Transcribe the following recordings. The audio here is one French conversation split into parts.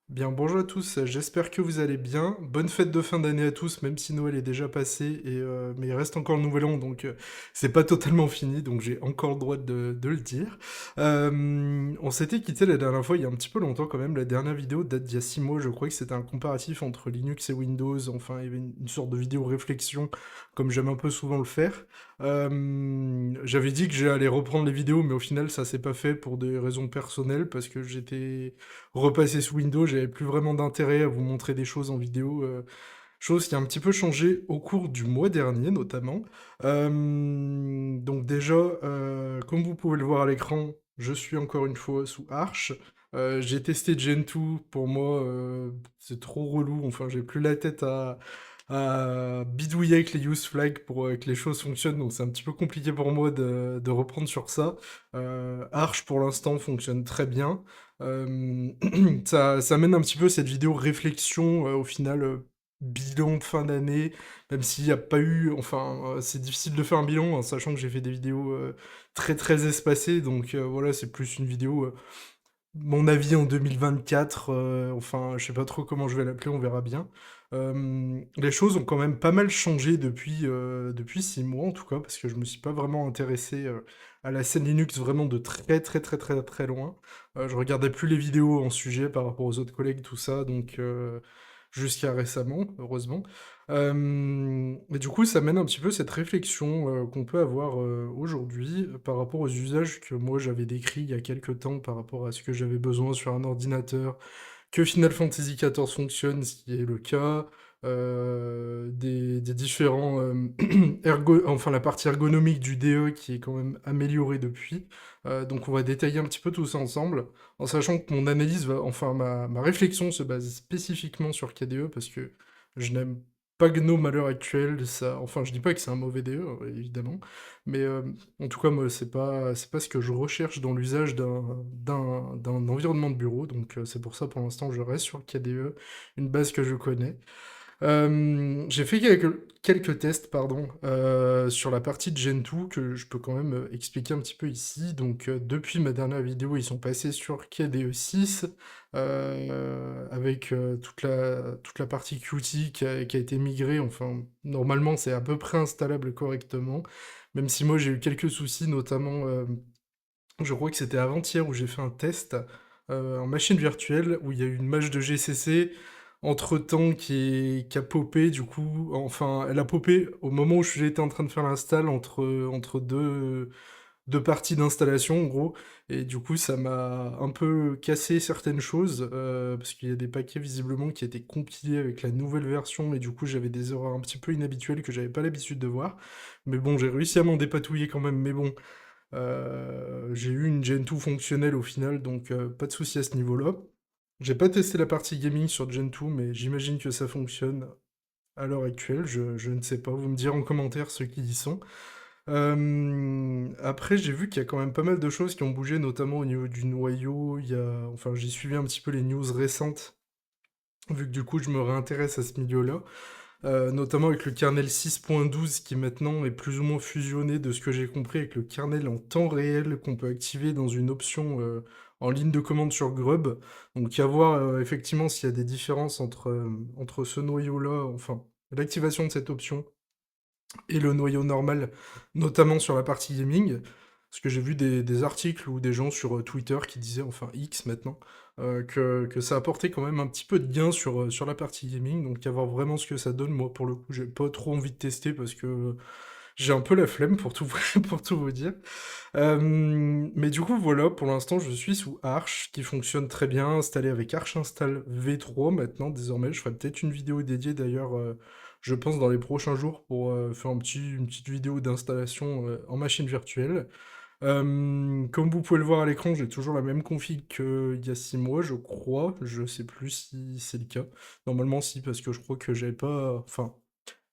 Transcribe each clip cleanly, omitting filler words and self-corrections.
Bien, bonjour à tous, j'espère que vous allez bien. Bonne fête de fin d'année à tous, même si Noël est déjà passé, mais il reste encore le nouvel an, donc c'est pas totalement fini, donc j'ai encore le droit de le dire. On s'était quitté la dernière fois, il y a un petit peu longtemps quand même, la dernière vidéo date d'il y a 6 mois, je crois que c'était un comparatif entre Linux et Windows, enfin il y avait une sorte de vidéo réflexion, comme j'aime un peu souvent le faire. J'avais dit que j'allais reprendre les vidéos, mais au final ça s'est pas fait pour des raisons personnelles, parce que j'étais repasser sous Windows, j'avais plus vraiment d'intérêt à vous montrer des choses en vidéo, chose qui a un petit peu changé au cours du mois dernier notamment. Donc déjà, comme vous pouvez le voir à l'écran, je suis encore une fois sous Arch. J'ai testé Gentoo, pour moi, c'est trop relou, enfin j'ai plus la tête à bidouiller avec les use flags pour que les choses fonctionnent, donc c'est un petit peu compliqué pour moi de reprendre sur ça. Arch pour l'instant fonctionne très bien. Euh, ça mène un petit peu cette vidéo réflexion au final, bilan de fin d'année, même s'il n'y a pas eu, enfin c'est difficile de faire un bilan, hein, sachant que j'ai fait des vidéos très très espacées, donc voilà, c'est plus une vidéo, mon avis en 2024, enfin je sais pas trop comment je vais l'appeler, on verra bien. Les choses ont quand même pas mal changé depuis 6 mois en tout cas, parce que je me suis pas vraiment intéressé à la scène Linux vraiment de très très très très très loin. Je regardais plus les vidéos en sujet par rapport aux autres collègues, tout ça, donc jusqu'à récemment, heureusement. Et du coup, ça mène un petit peu cette réflexion qu'on peut avoir aujourd'hui par rapport aux usages que moi j'avais décrits il y a quelques temps par rapport à ce que j'avais besoin sur un ordinateur, que Final Fantasy XIV fonctionne, ce qui est le cas, des différents enfin la partie ergonomique du DE qui est quand même améliorée depuis. Donc on va détailler un petit peu tout ça ensemble, en sachant que mon analyse va, enfin ma réflexion se base spécifiquement sur KDE parce que je n'aime pas GNOME à l'heure actuelle. Ça, enfin je dis pas que c'est un mauvais DE, évidemment, mais en tout cas moi c'est pas ce que je recherche dans l'usage d'un environnement de bureau, donc c'est pour ça pour l'instant je reste sur KDE, une base que je connais. J'ai fait quelques tests, pardon, sur la partie de Gentoo que je peux quand même expliquer un petit peu ici. Donc, depuis ma dernière vidéo, ils sont passés sur KDE 6 avec toute la partie Qt qui a été migrée. Enfin, normalement, c'est à peu près installable correctement. Même si moi, j'ai eu quelques soucis, notamment, je crois que c'était avant-hier où j'ai fait un test en machine virtuelle où il y a eu une mâche de GCC entre-temps qui a popé, du coup, enfin, elle a popé au moment où j'étais en train de faire l'install entre deux parties d'installation, en gros, et du coup, ça m'a un peu cassé certaines choses, parce qu'il y a des paquets visiblement qui étaient compilés avec la nouvelle version, et du coup, j'avais des erreurs un petit peu inhabituelles que j'avais pas l'habitude de voir. Mais bon, j'ai réussi à m'en dépatouiller quand même, mais bon, j'ai eu une Gen 2 fonctionnelle au final, donc pas de souci à ce niveau-là. J'ai pas testé la partie gaming sur Gen 2, mais j'imagine que ça fonctionne à l'heure actuelle. Je ne sais pas, vous me direz en commentaire ceux qui y sont. Après, j'ai vu qu'il y a quand même pas mal de choses qui ont bougé, notamment au niveau du noyau. Enfin, j'ai suivi un petit peu les news récentes, vu que du coup, je me réintéresse à ce milieu-là. Notamment avec le kernel 6.12 qui maintenant est plus ou moins fusionné de ce que j'ai compris avec le kernel en temps réel qu'on peut activer dans une option en ligne de commande sur Grub. Donc à voir effectivement s'il y a des différences entre ce noyau-là, enfin l'activation de cette option et le noyau normal, notamment sur la partie gaming. Parce que j'ai vu des articles ou des gens sur Twitter qui disaient, enfin X maintenant, que ça apportait quand même un petit peu de gain sur la partie gaming. Donc à voir vraiment ce que ça donne. Moi, pour le coup, j'ai pas trop envie de tester parce que j'ai un peu la flemme pour tout, pour tout vous dire. Mais du coup, voilà, pour l'instant, je suis sous Arch, qui fonctionne très bien, installé avec Arch Install V3 maintenant, désormais. Je ferai peut-être une vidéo dédiée d'ailleurs, je pense, dans les prochains jours pour faire une petite vidéo d'installation en machine virtuelle. Comme vous pouvez le voir à l'écran, j'ai toujours la même config qu'il y a 6 mois, je crois. Je sais plus si c'est le cas. Normalement, si, parce que je crois que j'avais pas. Enfin,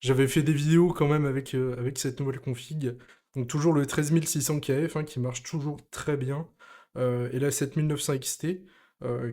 j'avais fait des vidéos quand même avec cette nouvelle config. Donc toujours le 13600 KF hein, qui marche toujours très bien. Et la 7900 XT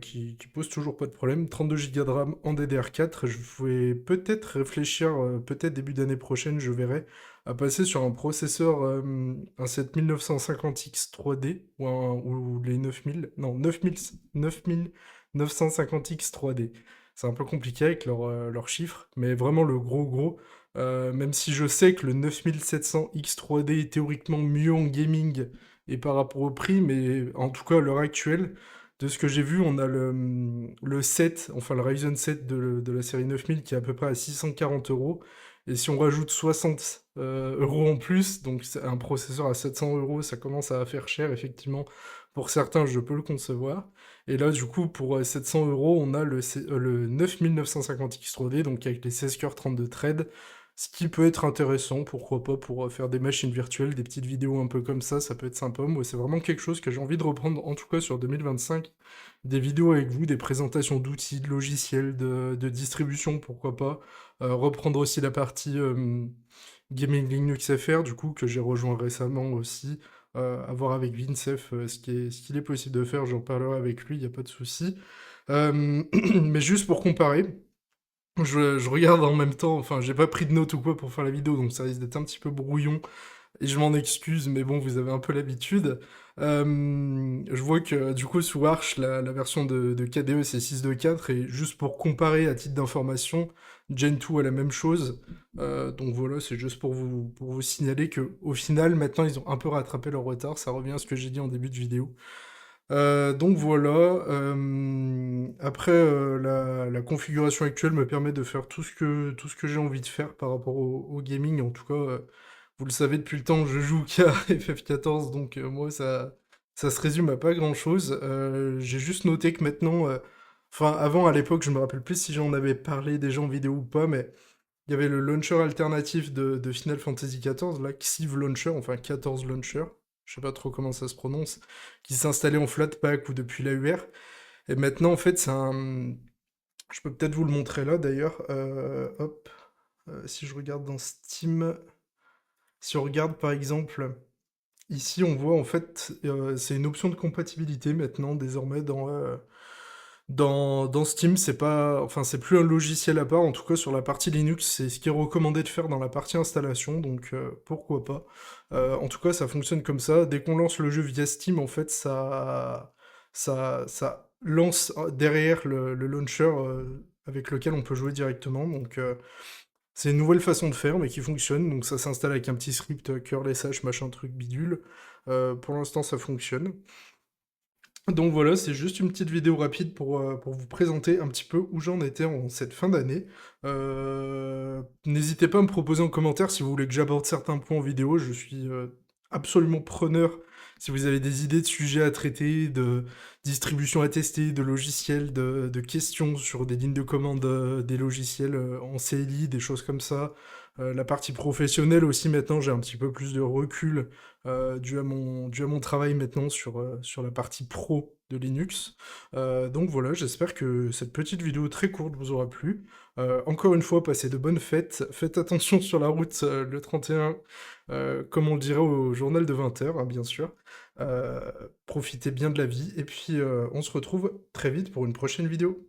qui pose toujours pas de problème. 32 Go de RAM en DDR4. Je vais peut-être réfléchir, peut-être début d'année prochaine, je verrai, à passer sur un processeur, un 7950X 3D ou les 9000, non 9000, 950X 3D. C'est un peu compliqué avec leurs chiffres, mais vraiment le gros, même si je sais que le 9700X 3D est théoriquement mieux en gaming et par rapport au prix, mais en tout cas à l'heure actuelle, de ce que j'ai vu, on a le 7, enfin le Ryzen 7 de la série 9000 qui est à peu près à 640 euros. Et si on rajoute 60 euros en plus, donc c'est un processeur à 700 euros, ça commence à faire cher, effectivement. Pour certains, je peux le concevoir. Et là, du coup, pour 700 euros, on a le 9950X 3D, donc avec les 16 cœurs 32 threads, ce qui peut être intéressant, pourquoi pas, pour faire des machines virtuelles, des petites vidéos un peu comme ça peut être sympa. Moi, c'est vraiment quelque chose que j'ai envie de reprendre, en tout cas sur 2025. Des vidéos avec vous, des présentations d'outils, de logiciels, de distribution, pourquoi pas. Reprendre aussi la partie Gaming Linux FR, du coup, que j'ai rejoint récemment aussi. À voir avec Vincef ce qu'il est possible de faire, j'en parlerai avec lui, il n'y a pas de souci. Mais juste pour comparer, je regarde en même temps, enfin j'ai pas pris de notes ou quoi pour faire la vidéo, donc ça risque d'être un petit peu brouillon, et je m'en excuse, mais bon, vous avez un peu l'habitude. Je vois que du coup sous Arch, la version de KDE c'est 6.2.4, et juste pour comparer à titre d'information, Gen 2 a la même chose. Donc voilà, c'est juste pour vous signaler que au final, maintenant ils ont un peu rattrapé leur retard, ça revient à ce que j'ai dit en début de vidéo. Donc voilà, après la configuration actuelle me permet de faire tout ce que j'ai envie de faire par rapport au gaming, en tout cas, vous le savez depuis le temps, je joue qu'à FF14, donc moi ça se résume à pas grand-chose. J'ai juste noté que maintenant, enfin avant à l'époque je me rappelle plus si j'en avais parlé déjà en vidéo ou pas, mais il y avait le launcher alternatif de Final Fantasy XIV, là, Xiv Launcher, enfin 14 Launcher, je sais pas trop comment ça se prononce, qui s'installait en Flatpak ou depuis l'AUR. Et maintenant, en fait, c'est un... Je peux peut-être vous le montrer là, d'ailleurs. Hop. Si je regarde dans Steam... Si on regarde, par exemple, ici, on voit, en fait, c'est une option de compatibilité, maintenant, désormais, dans Steam, c'est pas, enfin, c'est plus un logiciel à part, en tout cas sur la partie Linux, c'est ce qui est recommandé de faire dans la partie installation, donc pourquoi pas. En tout cas, ça fonctionne comme ça. Dès qu'on lance le jeu via Steam, en fait, ça lance derrière le launcher avec lequel on peut jouer directement. Donc, c'est une nouvelle façon de faire, mais qui fonctionne. Donc, ça s'installe avec un petit script curl sh machin truc bidule. Pour l'instant, ça fonctionne. Donc voilà, c'est juste une petite vidéo rapide pour vous présenter un petit peu où j'en étais en cette fin d'année. N'hésitez pas à me proposer en commentaire si vous voulez que j'aborde certains points en vidéo, je suis absolument preneur. Si vous avez des idées de sujets à traiter, de distributions à tester, de logiciels, de questions sur des lignes de commande des logiciels en CLI, des choses comme ça. La partie professionnelle aussi, maintenant, j'ai un petit peu plus de recul dû à mon travail maintenant sur la partie pro de Linux. Donc voilà, j'espère que cette petite vidéo très courte vous aura plu. Encore une fois, passez de bonnes fêtes. Faites attention sur la route le 31, comme on le dirait au journal de 20h, hein, bien sûr. Profitez bien de la vie, et puis on se retrouve très vite pour une prochaine vidéo.